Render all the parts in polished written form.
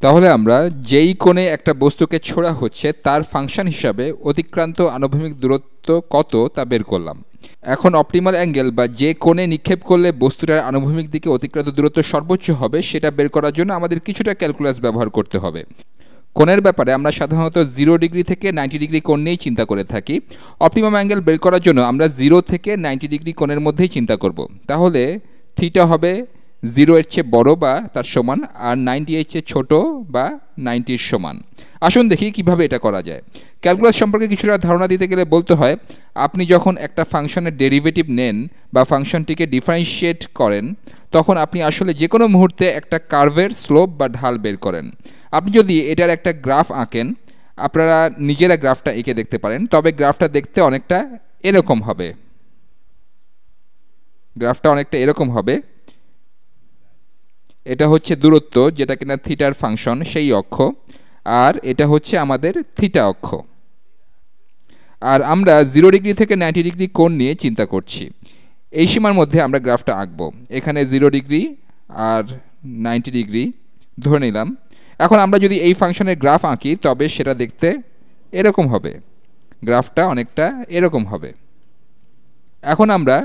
তাহলে আমরা যেই কোণে একটা বস্তুকে ছোড়া হচ্ছে তার ফাংশন হিসাবে অতিক্রান্ত আনুভূমিক দূরত্ব কত তা বের করলাম। এখন অপটিমাল অ্যাঙ্গেল বা যে কোণে নিক্ষেপ করলে বস্তুটার আনুভূমিক দিকে অতিক্রান্ত দূরত্ব সর্বোচ্চ হবে সেটা বের করার জন্য আমাদের কিছুটা ক্যালকুলাস ব্যবহার করতে হবে। কোণের ব্যাপারে আমরা সাধারণত 0 ডিগ্রি থেকে 90 ডিগ্রি কোণ নিয়েই চিন্তা করে থাকি। অপটিমাম অ্যাঙ্গেল বের করার জন্য আমরা 0 থেকে 90 ডিগ্রি কোণের মধ্যেই চিন্তা করব। তাহলে থিটা হবে 0 এর চেয়ে বড় বা তার সমান, আর 90 এর চেয়ে ছোট বা 90-র সমান। আসুন দেখি কিভাবে এটা করা যায়। ক্যালকুলাস সম্পর্কে কিছুটা ধারণা দিতে গেলে বলতে হয়, আপনি যখন একটা ফাংশনের ডেরিভেটিভ নেন বা ফাংশনটিকে ডিফারেন্সিয়েট করেন, তখন আপনি আসলে যে কোনো মুহূর্তে একটা কার্ভের স্লোপ বা ঢাল বের করেন। আপনি যদি এটার একটা গ্রাফ আঁকেন, আপনারা নিজেরা গ্রাফটা এঁকে দেখতে পারেন, তবে গ্রাফটা দেখতে অনেকটা এরকম হবে। গ্রাফটা অনেকটা এরকম হবে। এটা হচ্ছে দূরত্ব, যেটা কিনা থিটার ফাংশন, সেই অক্ষ, আর এটা হচ্ছে আমাদের থিটা অক্ষ। আর আমরা 0 ডিগ্রি থেকে 90 ডিগ্রি কোণ নিয়ে চিন্তা করছি। এই সীমার মধ্যে আমরা গ্রাফটা আঁকবো। এখানে 0 ডিগ্রি আর 90 ডিগ্রি ধরে নিলাম। এখন আমরা যদি এই ফাংশনের গ্রাফ আঁকি তবে সেটা দেখতে এরকম হবে। গ্রাফটা অনেকটা এরকম হবে। এখন আমরা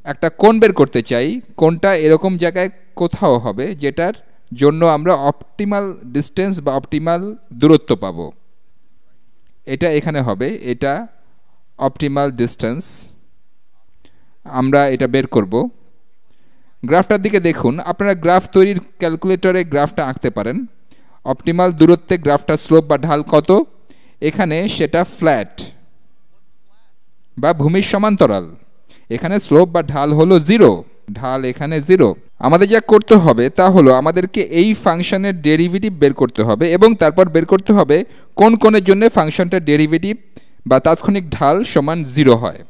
একটা কোণ বের করতে চাই। কোণটা এরকম জায়গায় কোথাও হবে যেটার জন্য আমরা অপটিমাল ডিস্টেন্স বা অপটিমাল দূরত্ব পাবো। এটা এখানে হবে, এটা অপটিমাল ডিস্টেন্স। আমরা এটা বের করব। গ্রাফটার দিকে দেখুন। আপনারা গ্রাফ তৈরির ক্যালকুলেটরে গ্রাফটা আঁকতে পারেন। অপটিমাল দূরত্বে গ্রাফটা স্লোপ বা ঢাল কত, এখানে সেটা ফ্ল্যাট বা ভূমির সমান্তরাল। এখানে স্লোপ বা ঢাল হলো 0, ঢাল এখানে 0। আমাদের যা করতে হবে তা হলো আমাদেরকে এই ফাংশনের ডেরিভেটিভ বের করতে হবে এবং তারপর বের করতে হবে কোন কোণের জন্য ফাংশনটার ডেরিভেটিভ বা তাৎক্ষণিক ঢাল সমান 0 হয়।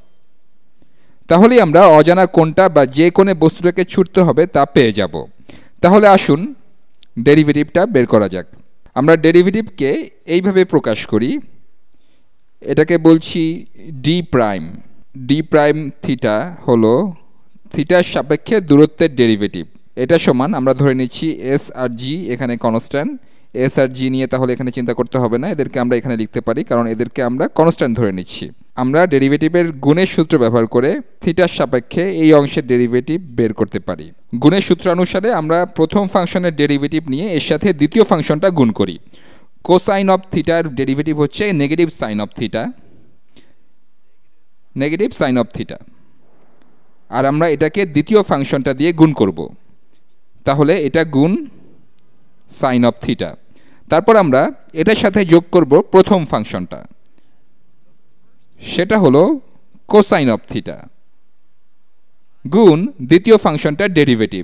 তাহলেই আমরা অজানা কোণটা বা যে কোণে বস্তুটাকে ছুটতে হবে তা পেয়ে যাব। তাহলে আসুন ডেরিভেটিভটা বের করা যাক। আমরা ডেরিভেটিভকে এইভাবে প্রকাশ করি। এটাকে বলছি D prime. D prime theta হলো থিটার সাপেক্ষে দূরত্বের ডেরিভেটিভ। এটা সমান, আমরা ধরে নিচ্ছি এস আর জি এখানে কনস্ট্যান্ট। এস আর জি নিয়ে তাহলে এখানে চিন্তা করতে হবে না, এদেরকে আমরা এখানে লিখতে পারি কারণ এদেরকে আমরা কনস্ট্যান্ট ধরে নিচ্ছি। আমরা ডেরিভেটিভের গুণের সূত্র ব্যবহার করে থিটার সাপেক্ষে এই অংশের ডেরিভেটিভ বের করতে পারি। গুণের সূত্র অনুসারে আমরা প্রথম ফাংশনের ডেরিভেটিভ নিয়ে এর সাথে দ্বিতীয় ফাংশনটা গুণ করি। কোসাইন অফ থিটার ডেরিভেটিভ হচ্ছে negative sine of theta, negative sine of theta. আর আমরা এটাকে দ্বিতীয় ফাংশনটা দিয়ে গুণ করব। তাহলে এটা গুণ সাইন অফ থিটা। তারপর আমরা এটার সাথে যোগ করব প্রথম ফাংশনটা, সেটা হলো কোসাইন অফ থিটা গুণ দ্বিতীয় ফাংশনটার ডেরিভেটিভ।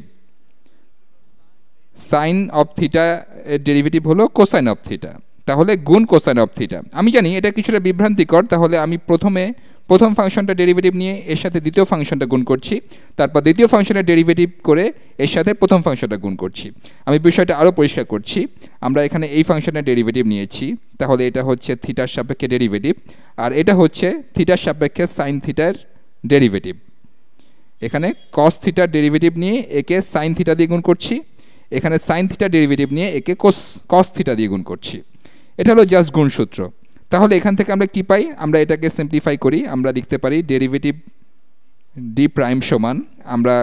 সাইন অফ থিটা এর ডেরিভেটিভ হলো কোসাইন অফ থিটা, তাহলে গুণ কোসাইন অফ থিটা। আমি জানি এটা কিছুটা বিভ্রান্তিকর, তাহলে আমি প্রথম ফাংশনটা ডেরিভেটিভ নিয়ে এর সাথে দ্বিতীয় ফাংশনটা গুণ করছি, তারপর দ্বিতীয় ফাংশনের ডেরিভেটিভ করে এর সাথে প্রথম ফাংশনটা গুণ করছি। আমি বিষয়টা আরও পরিষ্কার করছি। আমরা এখানে এই ফাংশনের ডেরিভেটিভ নিয়েছি, তাহলে এটা হচ্ছে থিটার সাপেক্ষে ডেরিভেটিভ, আর এটা হচ্ছে থিটার সাপেক্ষে সাইন থিটার ডেরিভেটিভ। এখানে কস থিটার ডেরিভেটিভ নিয়ে একে সাইন থিটা দিয়ে গুণ করছি, এখানে সাইন থিটার ডেরিভেটিভ নিয়ে একে কস থিটা দিয়ে গুণ করছি। এটা হলো জাস্ট গুণসূত্র। তাহলে এখান থেকে আমরা কি পাই, আমরা এটাকে সিম্পলিফাই করি। আমরা লিখতে পারি ডেরিভেটিভ ডি প্রাইম সমান, আমরা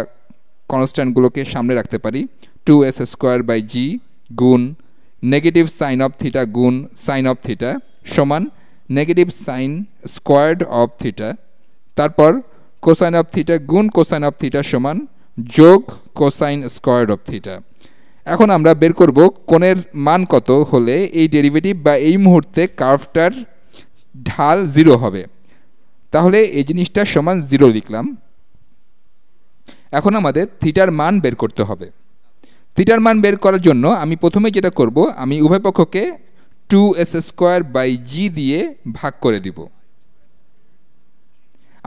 কনস্ট্যান্টগুলোকে সামনে রাখতে পারি, 2s² জি গুণ নেগেটিভ সাইন অফ থিটা গুণ সাইন অফ থিটা সমান negative sine squared of theta, তারপর কোসাইন অফ থিটা গুণ কোসাইন অফ থিটা সমান যোগ কোসাইন স্কোয়ার্ড অফ থিটা। এখন আমরা বের করব কোণের মান কত হলে এই ডেরিভেটিভ বা এই মুহূর্তে কার্ভটার ঢাল 0 হবে। তাহলে এই জিনিসটা সমান 0 লিখলাম। এখন আমাদের থিটার মান বের করতে হবে। থিটার মান বের করার জন্য আমি প্রথমে যেটা করব, আমি উভয় পক্ষকে 2s² দিয়ে ভাগ করে দিব।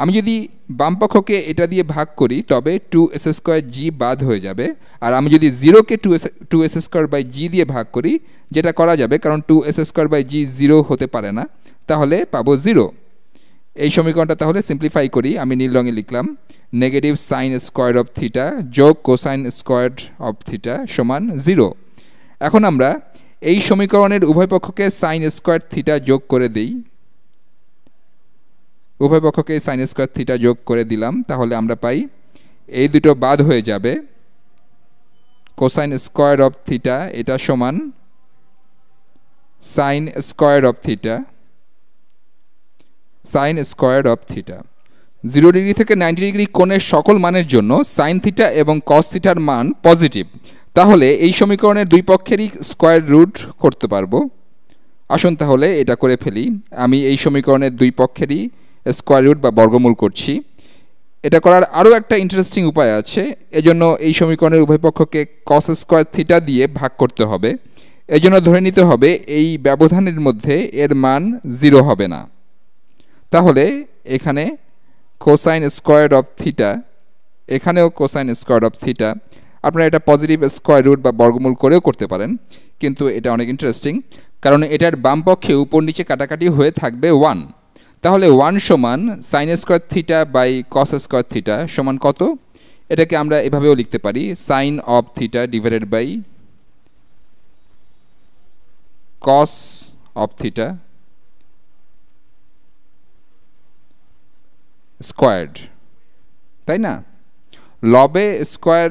আমি যদি বাম পক্ষকে এটা দিয়ে ভাগ করি তবে 2s² বাদ হয়ে যাবে, আর আমি যদি 0কে 2s² দিয়ে ভাগ করি, যেটা করা যাবে কারণ 2s² 0 হতে পারে না, তাহলে পাবো 0। এই সমীকরণটা তাহলে সিম্পলিফাই করি। আমি নীল রঙে লিখলাম negative sine square of theta যোগ কোসাইন স্কোয়ার অফ থিটা সমান 0। এখন আমরা এই সমীকরণের উভয় পক্ষকে সাইন স্কোয়ার থিটা যোগ করে দিই। উভয় পক্ষকে সাইন স্কোয়ার থিটা যোগ করে দিলাম, তাহলে আমরা পাই এই দুটো বাদ হয়ে যাবে। কোসাইন স্কোয়ার অফ থিটা এটা সমান sine square of theta, sine square of theta. 0 degree থেকে 90 ডিগ্রি কোণের সকল মানের জন্য সাইন থিটা এবং কস থিটার মান পজিটিভ। তাহলে এই সমীকরণের দুই পক্ষেরই স্কোয়ার রুট করতে পারবো। আসুন তাহলে এটা করে ফেলি। আমি এই সমীকরণের দুই পক্ষেরই স্কোয়ার রুট বা বর্গমূল করছি। এটা করার আরও একটা ইন্টারেস্টিং উপায় আছে। এজন্য এই সমীকরণের উভয় পক্ষকে কস স্কোয়ার থিটা দিয়ে ভাগ করতে হবে। এজন্য ধরে নিতে হবে এই ব্যবধানের মধ্যে এর মান 0 হবে না। তাহলে এখানে কোসাইন স্কোয়ার অফ থিটা, এখানেও কোসাইন স্কোয়ার অফ থিটা। আপনারা এটা পজিটিভ স্কোয়ার রুট বা বর্গমূল করেও করতে পারেন, কিন্তু এটা অনেক ইন্টারেস্টিং কারণ এটার বাম পক্ষে উপর নিচে কাটাকাটি হয়ে থাকবে 1। তাহলে 1 সমান sine square theta by cos square theta সমান কত? এটাকে আমরা এভাবেও লিখতে পারি, sine of theta divided by cos of theta squared, তাই না? লবে স্কোয়ার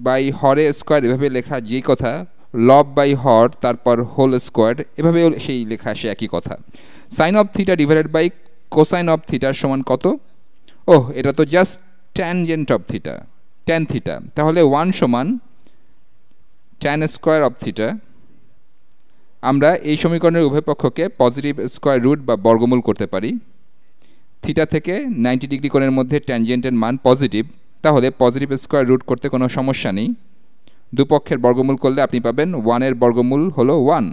বাই হরে স্কোয়ার এভাবে লেখা যেই কথা, লব বাই হর তারপর হোল স্কোয়ার এভাবেও সেই লেখা সে একই কথা। Sine of theta divided by cosine of থিটার সমান কত? ওহ, এটা তো just tangent of theta, tan theta. তাহলে 1 সমান ট্যান স্কোয়ার অফ থিটা। আমরা এই সমীকরণের উভয় পক্ষকে পজিটিভ স্কোয়ার রুট বা বর্গমূল করতে পারি। থিটা থেকে 90 ডিগ্রি কোণের মধ্যে ট্যানজেন্টের মান পজিটিভ, তাহলে পজিটিভ স্কোয়ার রুট করতে কোনো সমস্যা নেই। দুপক্ষের বর্গমূল করলে আপনি পাবেন 1-এর বর্গমূল হলো 1।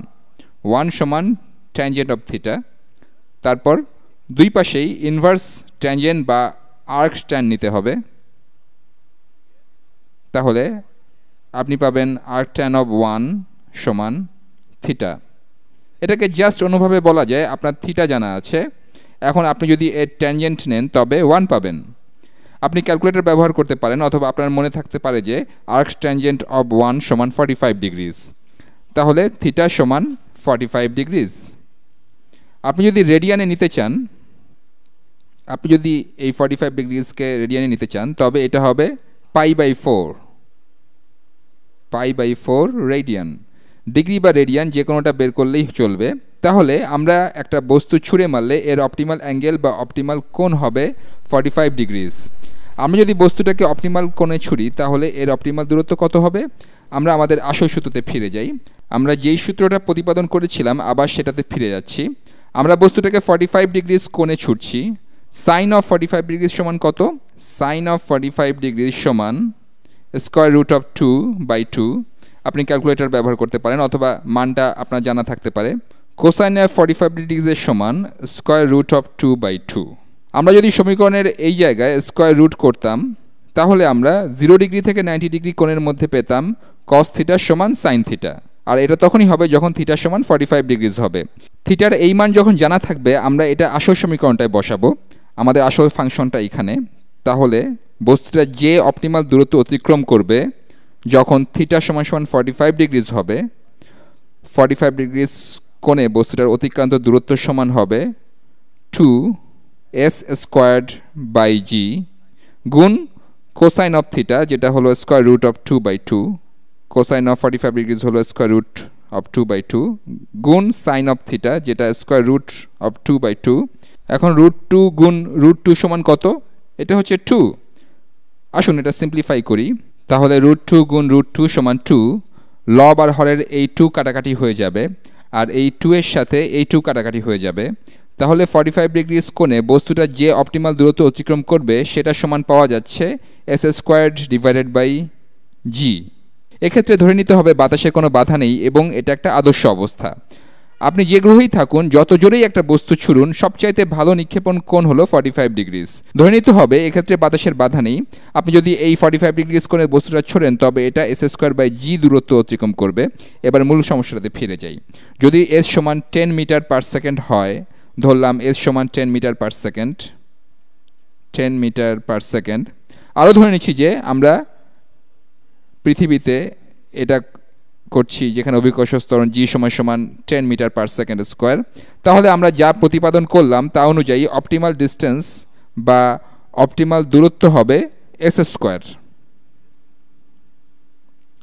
1 সমান ট্যানজেন্ট অফ থিটা। তারপর দুই পাশেই ইনভার্স ট্যানজেন্ট বা আর্ক ট্যান নিতে হবে। তাহলে আপনি পাবেন আর্ক ট্যান অফ 1 সমান থিটা। এটাকে জাস্ট অন্যভাবে বলা যায়, আপনার থিটা জানা আছে, এখন আপনি যদি এর ট্যানজেন্ট নেন তবে 1 পাবেন। আপনি ক্যালকুলেটর ব্যবহার করতে পারেন, অথবা আপনার মনে থাকতে পারে যে আর্ক ট্যানজেন্ট অফ 1 সমান 45 ডিগ্রিজ। তাহলে থিটা সমান 45 ডিগ্রিজ। আপনি যদি রেডিয়ানে নিতে চান, আপনি যদি এই 45 ডিগ্রিজকে রেডিয়ানে নিতে চান তবে এটা হবে π/4, π/4 রেডিয়ান। ডিগ্রি বা রেডিয়ান যে কোনোটা বের করলেই চলবে। তাহলে আমরা একটা বস্তু ছুঁড়ে মারলে এর অপটিমাল অ্যাঙ্গেল বা অপটিমাল কোণ হবে 45 ডিগ্রিজ। আমরা যদি বস্তুটাকে অপটিমাল কোণে ছুঁড়ি তাহলে এর অপটিমাল দূরত্ব কত হবে? আমরা আমাদের আসল সূত্রতে ফিরে যাই। আমরা যেই সূত্রটা প্রতিপাদন করেছিলাম আবার সেটাতে ফিরে যাচ্ছি। আমরা বস্তুটাকে 45 ডিগ্রিজ কোণে ছুটছি। সাইন অফ 45 ডিগ্রিজ সমান কত? সাইন অফ 45 ডিগ্রিজ সমান স্কোয়ার রুট অফ 2/2। আপনি ক্যালকুলেটর ব্যবহার করতে পারেন, অথবা মানটা আপনার জানা থাকতে পারে। কোসাইন অফ 45 ডিগ্রিজের সমান স্কোয়ার রুট অফ 2/2। আমরা যদি সমীকরণের এই জায়গায় স্কোয়ার রুট করতাম তাহলে আমরা 0 ডিগ্রি থেকে 90 ডিগ্রি কোণের মধ্যে পেতাম কস থিটা সমান সাইন থিটা। আর এটা তখনই হবে যখন থিটা সমান 45 ডিগ্রিজ হবে। থিটার এই মান যখন জানা থাকবে আমরা এটা আসল সমীকরণটায় বসাবো, আমাদের আসল ফাংশনটা এখানে। তাহলে বস্তুটা যে অপটিমাল দূরত্ব অতিক্রম করবে যখন থিটা সমান 45 ডিগ্রিজ হবে, 45 ডিগ্রিজ কোণে বস্তুটার অতিক্রান্ত দূরত্ব সমান হবে 2s স্কোয়ার্ড বাই জি গুণ কোসাইন অফ থিটা যেটা হলো square root of 2/2। Cosine of 45 degrees হলো স্কোয়ার রুট অফ 2/2 গুণ সাইন অফ থিটা যেটা স্কোয়ার রুট অফ 2/2। এখন √2 গুণ √2 সমান কত? এটা হচ্ছে 2। আসুন এটা সিম্পলিফাই করি। তাহলে √2 গুণ √2 সমান 2। লব আর হরের এই 2 কাটাকাটি হয়ে যাবে, আর এই 2 এর সাথে এই 2 কাটাকাটি হয়ে যাবে। তাহলে 45 ডিগ্রিজ কোণে বস্তুটা যে অপটিমাল দূরত্ব অতিক্রম করবে সেটা সমান পাওয়া যাচ্ছে s স্কোয়ার্ড ডিভাইডেড বাই জি। এক্ষেত্রে ধরে নিতে হবে বাতাসে কোনো বাধা নেই এবং এটা একটা আদর্শ অবস্থা। আপনি যে গ্রহেই থাকুন, যত জোরেই একটা বস্তু ছুড়ুন, সবচাইতে ভালো নিক্ষেপণ কোণ হলো 45 ডিগ্রিজ। ধরে নিতে হবে এক্ষেত্রে বাতাসের বাধা নেই। আপনি যদি এই 45 ডিগ্রিজ কোণে বস্তুটা ছোড়েন তবে এটা s স্কোয়ার বাই জি দূরত্ব অতিক্রম করবে। এবার মূল সমস্যাটাতে ফিরে যাই। যদি s সমান 10 মিটার পার সেকেন্ড হয়, ধরলাম s সমান 10 metre per second, 10 metre per second. আরও ধরে নিচ্ছি যে আমরা পৃথিবীতে এটা করছি, যেখানে অভিকর্ষজ ত্বরণ জি সমান 10 মিটার পার সেকেন্ড স্কোয়ার, তাহলে আমরা যা প্রতিপাদন করলাম তা অনুযায়ী অপটিমাল ডিস্টেন্স বা অপটিমাল দূরত্ব হবে এস স্কোয়ার,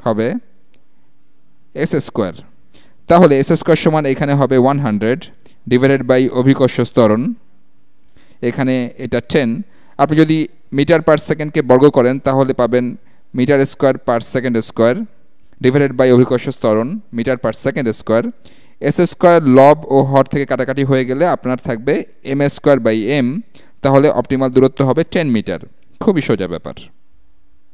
হবে এস স্কোয়ার। তাহলে এস স্কোয়ার সমান এখানে হবে 100 ডিভাইডেড বাই অভিকর্ষজ ত্বরণ, এখানে এটা 10। আপনি যদি মিটার পার সেকেন্ডকে বর্গ করেন তাহলে পাবেন metre square per second square divided by অভিকর্ষজ ত্বরণ metre per second square. S square লব ও হর থেকে কাটাকাটি হয়ে গেলে আপনার থাকবে এম স্কোয়ার বাই এম, তাহলে অপটিমাল দূরত্ব হবে 10 মিটার। খুবই সোজা ব্যাপার।